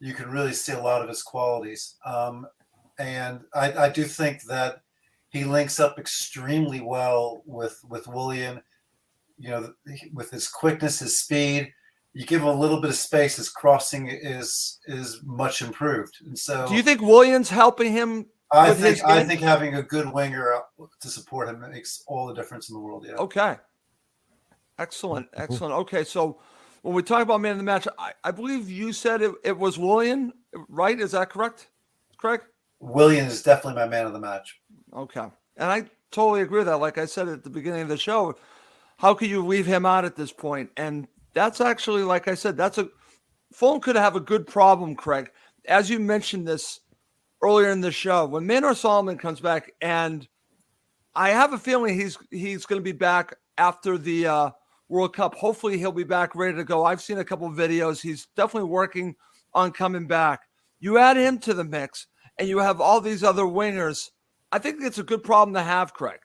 you can really see a lot of his qualities. And I do think that he links up extremely well with Willian. With his quickness, his speed. You give him a little bit of space, his crossing is much improved. And so, do you think Williams helping him? I think having a good winger to support him makes all the difference in the world. Yeah. Okay. Excellent. Okay, so when we talk about man of the match, I believe you said it was Willian, right? Is that correct, Craig? Willian is definitely my man of the match. Okay, and I totally agree with that. Like I said at the beginning of the show, how could you leave him out at this point? And that's actually, like I said, Fulham could have a good problem, Craig. As you mentioned this earlier in the show, when Manor Solomon comes back, and I have a feeling he's going to be back after the World Cup. Hopefully he'll be back ready to go. I've seen a couple of videos. He's definitely working on coming back. You add him to the mix, and you have all these other wingers. I think it's a good problem to have, Craig.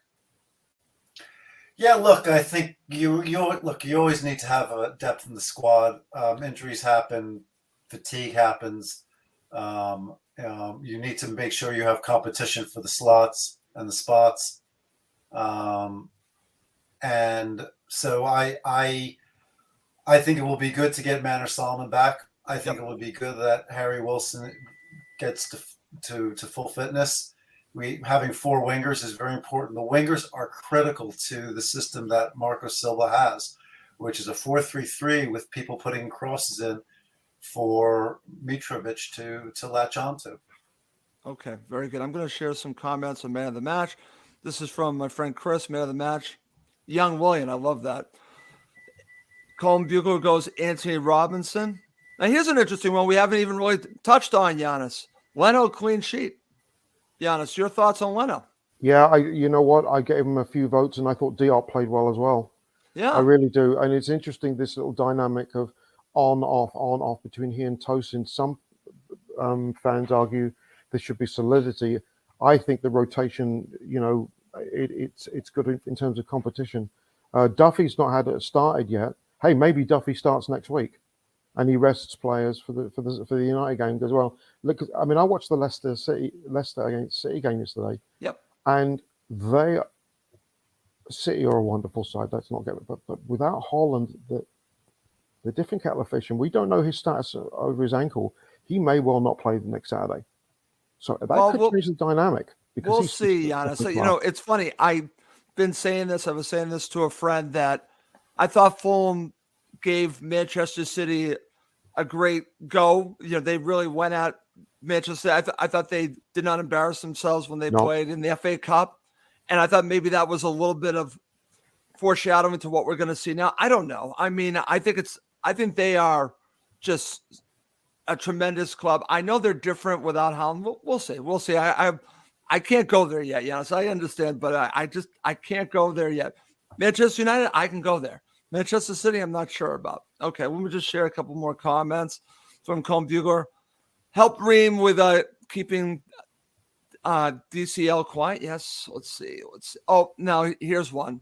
Yeah, look, I think you always need to have a depth in the squad. Injuries happen, fatigue happens. You need to make sure you have competition for the slots and the spots. And so I think it will be good to get Manor Solomon back. I think it will be good that Harry Wilson gets to full fitness. Having 4 wingers is very important. The wingers are critical to the system that Marco Silva has, which is a 4-3-3 with people putting crosses in for Mitrovic to latch onto. Okay, very good. I'm going to share some comments on man of the match. This is from my friend Chris, man of the match. Young Willian, I love that. Colin Bugler goes Anthony Robinson. Now here's an interesting one we haven't even really touched on, Yannis. Leno clean sheet. Yannis, your thoughts on Leno? Yeah, you know what? I gave him a few votes, and I thought Diop played well as well. Yeah, I really do. And it's interesting, this little dynamic of on, off between he and Tosin. Some fans argue there should be solidity. I think the rotation, it's good in terms of competition. Duffy's not had it started yet. Hey, maybe Duffy starts next week, and he rests players for the United game as well. Look, I mean, I watched the Leicester against City game yesterday. Yep. And City are a wonderful side. Let's not get it. But without Holland, the different kettle of fish, and we don't know his status over his ankle. He may well not play the next Saturday. So that could change the dynamic. We'll see, Yannis. It's funny. I've been saying this. I was saying this to a friend that I thought Fulham gave Manchester City a great go. They really went at Manchester. I thought they did not embarrass themselves when they played in the FA Cup. And I thought maybe that was a little bit of foreshadowing to what we're going to see now. I don't know. I mean, I think they are just a tremendous club. I know they're different without Holland. We'll see. We'll see. I can't go there yet. Yes, I understand, but I can't go there yet. Manchester United, I can go there. Manchester City, I'm not sure about. Okay, let me just share a couple more comments from Colin Bugler. Help Ream with keeping DCL quiet. Yes, let's see. Oh, now here's one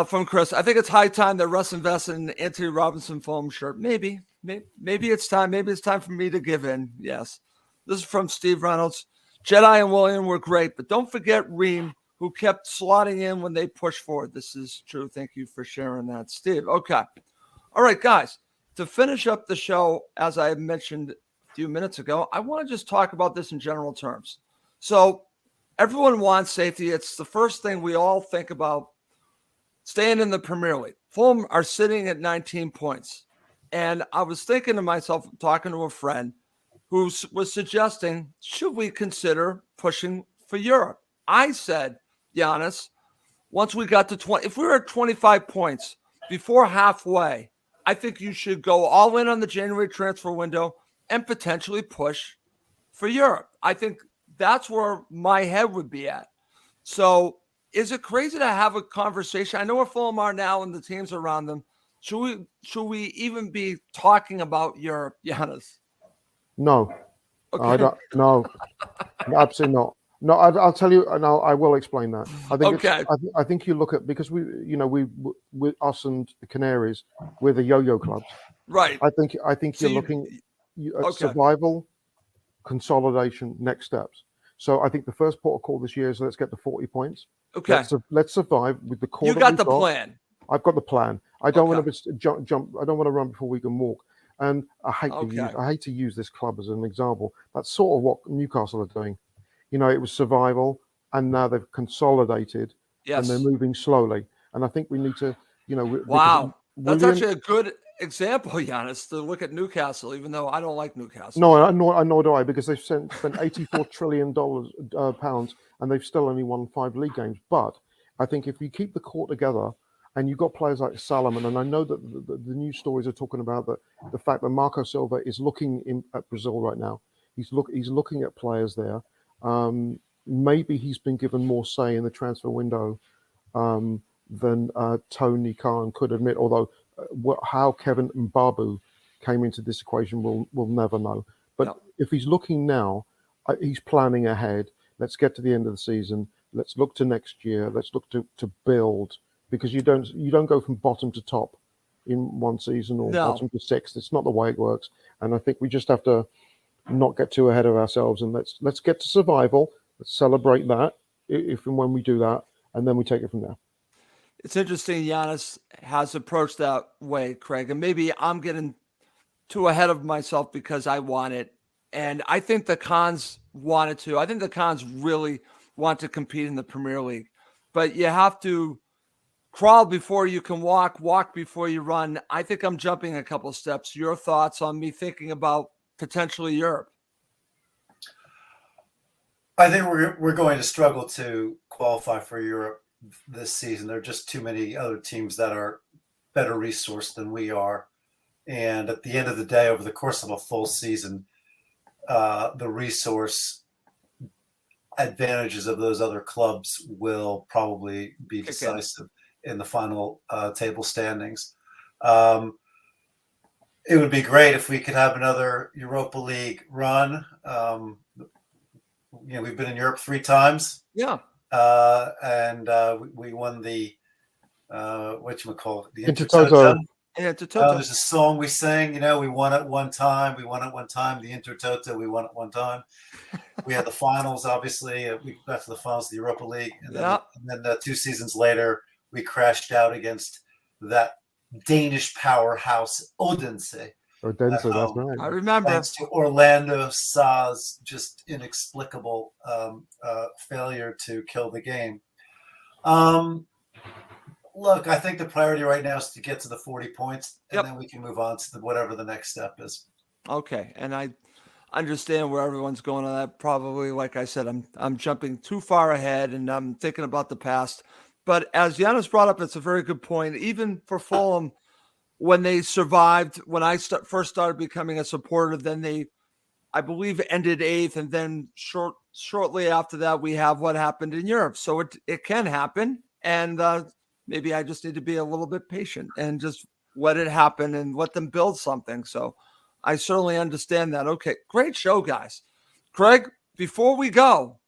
from Chris. I think it's high time that Russ invests in an Anthony Robinson Fulham shirt. Maybe it's time. Maybe it's time for me to give in. Yes. This is from Steve Reynolds. Jedi and William were great, but don't forget Ream, who kept slotting in when they pushed forward. This is true. Thank you for sharing that, Steve. Okay. All right, guys. To finish up the show, as I mentioned a few minutes ago, I want to just talk about this in general terms. So everyone wants safety. It's the first thing we all think about staying in the Premier League. Fulham are sitting at 19 points. And I was thinking to myself, talking to a friend who was suggesting, should we consider pushing for Europe? I said, Yannis, once we got to 20, if we were at 25 points before halfway, I think you should go all in on the January transfer window and potentially push for Europe. I think that's where my head would be at. So is it crazy to have a conversation? I know where Fulham are now and the teams around them. Should we even be talking about Europe, Yannis? No. Okay. I don't. No, absolutely not. No, I'll tell you, and I will explain that. I think. Okay. I think you look at, because we us and the Canaries, we're the yo-yo clubs. Right. I think you're looking. Okay. survival, consolidation, next steps. So I think the first port of call this year is let's get to 40 points. Okay. Let's survive with the core. You got the plan. I've got the plan. I don't Okay. want to jump. I don't want to run before we can walk. And I hate to use this club as an example. That's sort of what Newcastle are doing. You know, it was survival, and now they've consolidated, and they're moving slowly. And I think we need to, Wow, that's actually a good example, Yannis, to look at Newcastle, even though I don't like Newcastle. No, nor do I, because they've spent $84 trillion pounds, and they've still only won 5 league games. But I think if you keep the core together, and you've got players like Salomon, and I know that the news stories are talking about the fact that Marco Silva is looking at Brazil right now. He's looking at players there. Maybe he's been given more say in the transfer window than Tony Khan could admit. Although how Kevin Mbabu came into this equation, we'll never know. But if he's looking now, he's planning ahead. Let's get to the end of the season. Let's look to next year. Let's look to build. Because you don't go from bottom to top in one season or bottom to sixth. It's not the way it works. And I think we just have to not get too ahead of ourselves, and let's get to survival. Let's celebrate that if and when we do that, and then we take it from there. It's interesting Yannis has approached that way, Craig, and maybe I'm getting too ahead of myself because I want it. And I think the Khans wanted to. I think the Khans really want to compete in the Premier League. But you have to crawl before you can walk before you run. I think I'm jumping a couple of steps. Your thoughts on me thinking about potentially Europe? I think we're going to struggle to qualify for Europe this season. There are just too many other teams that are better resourced than we are. And at the end of the day, over the course of a full season, the resource advantages of those other clubs will probably be decisive in the final table standings. It would be great if we could have another Europa League run. We've been in Europe 3 times. Yeah. And we won the whatchamacallit, the Intertoto. There's a song we sang, we won it one time. The Intertoto, we won it one time. We had the finals, obviously. We got to the finals of the Europa League. And then 2 seasons later, we crashed out against that Danish powerhouse, Odense. Odense, that's right. I remember. Thanks to Orlando Sa's just inexplicable failure to kill the game. Look, I think the priority right now is to get to the 40 points, and then we can move on to whatever the next step is. Okay, and I understand where everyone's going on that. Probably, like I said, I'm jumping too far ahead, and I'm thinking about the past. But as Yannis brought up, it's a very good point. Even for Fulham, when they survived, when I first started becoming a supporter, then they, I believe, ended 8th, and then shortly after that, we have what happened in Europe. So it can happen, and maybe I just need to be a little bit patient and just let it happen and let them build something. So I certainly understand that. Okay, great show, guys. Craig, before we go,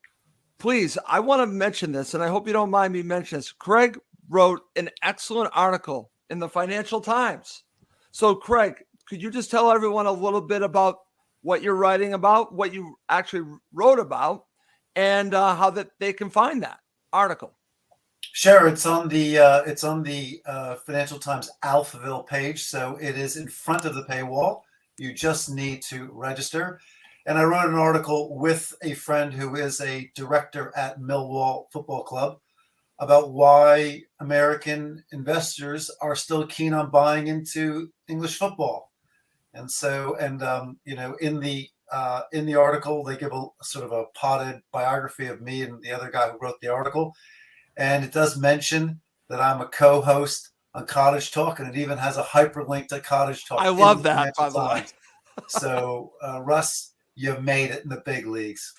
please, I want to mention this, and I hope you don't mind me mentioning this. Craig wrote an excellent article in the Financial Times. So, Craig, could you just tell everyone a little bit about what you're writing about, what you actually wrote about, and how that they can find that article? Sure, it's on the Financial Times Alphaville page, so it is in front of the paywall. You just need to register. And I wrote an article with a friend who is a director at Millwall Football Club about why American investors are still keen on buying into English football. And so, in the article, they give a sort of a potted biography of me and the other guy who wrote the article. And it does mention that I'm a co-host on Cottage Talk, and it even has a hyperlink to Cottage Talk. I love that, by the way. So, Russ, you've made it in the big leagues.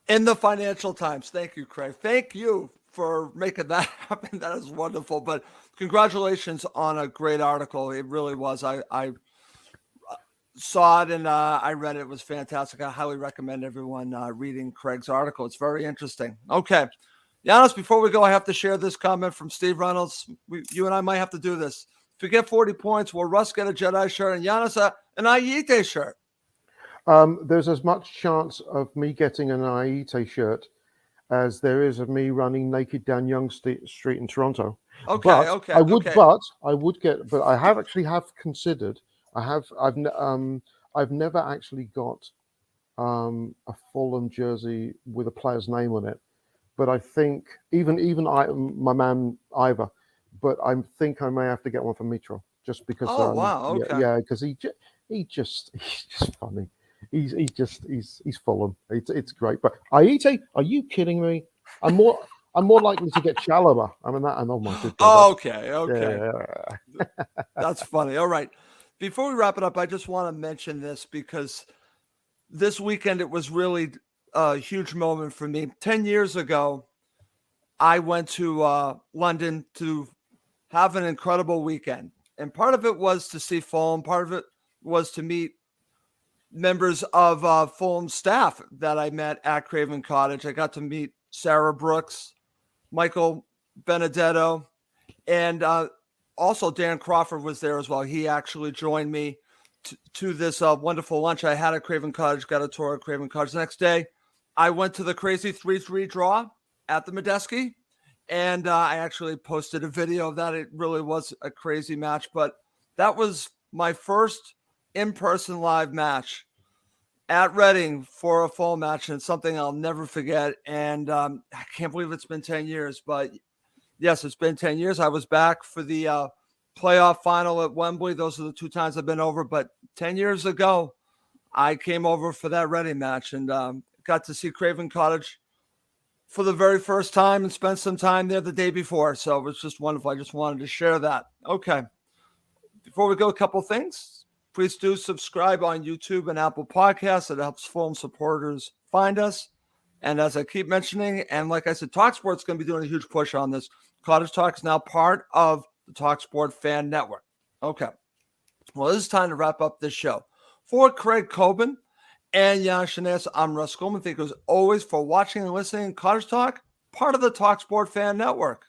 In the Financial Times. Thank you, Craig. Thank you for making that happen. That is wonderful. But congratulations on a great article. It really was. I saw it and I read it. It was fantastic. I highly recommend everyone reading Craig's article. It's very interesting. Okay. Yannis, before we go, I have to share this comment from Steve Reynolds. You and I might have to do this. If you get 40 points, will Russ get a Jedi shirt and Yannis an Ayite shirt? There's as much chance of me getting an Ayite shirt as there is of me running naked down Yonge Street in Toronto. Okay, but okay, I would, okay. but I have considered. I've never actually got a Fulham jersey with a player's name on it. But I think my man Ivor, but I think I may have to get one for Mitro just because. Oh wow, okay. Yeah, because he's just funny. He's Fulham. It's great. But Ayite, are you kidding me? I'm more likely to get Chalobah. I mean that. And oh my good God. Okay. Yeah. That's funny. All right. Before we wrap it up, I just want to mention this because this weekend it was really a huge moment for me. 10 years ago, I went to London to have an incredible weekend. And part of it was to see Fulham. Part of it was to meet members of Fulham staff that I met at Craven Cottage. I got to meet Sarah Brooks, Michael Benedetto, and also Dan Crawford was there as well. He actually joined me to this wonderful lunch I had at Craven Cottage, got a tour of Craven Cottage. The next day, I went to the crazy 3-3 draw at the Medeski, and I actually posted a video of that. It really was a crazy match, but that was my first in-person live match at Reading for a full match, and something I'll never forget. And I can't believe it's been 10 years, but yes, it's been 10 years. I was back for the playoff final at Wembley. Those are the two times I've been over, but 10 years ago, I came over for that Reading match and got to see Craven Cottage for the very first time and spent some time there the day before. So it was just wonderful. I just wanted to share that. Okay. Before we go, a couple things. Please do subscribe on YouTube and Apple Podcasts. It helps Fulham supporters find us. And as I keep mentioning, and like I said, talkSPORT's going to be doing a huge push on this. Cottage Talk is now part of the talkSPORT fan network. Okay. Well, it is time to wrap up this show. For Craig Coben and Yannis, I'm Russ Goldman. Thank you as always for watching and listening. Cottage Talk, part of the talkSPORT fan network.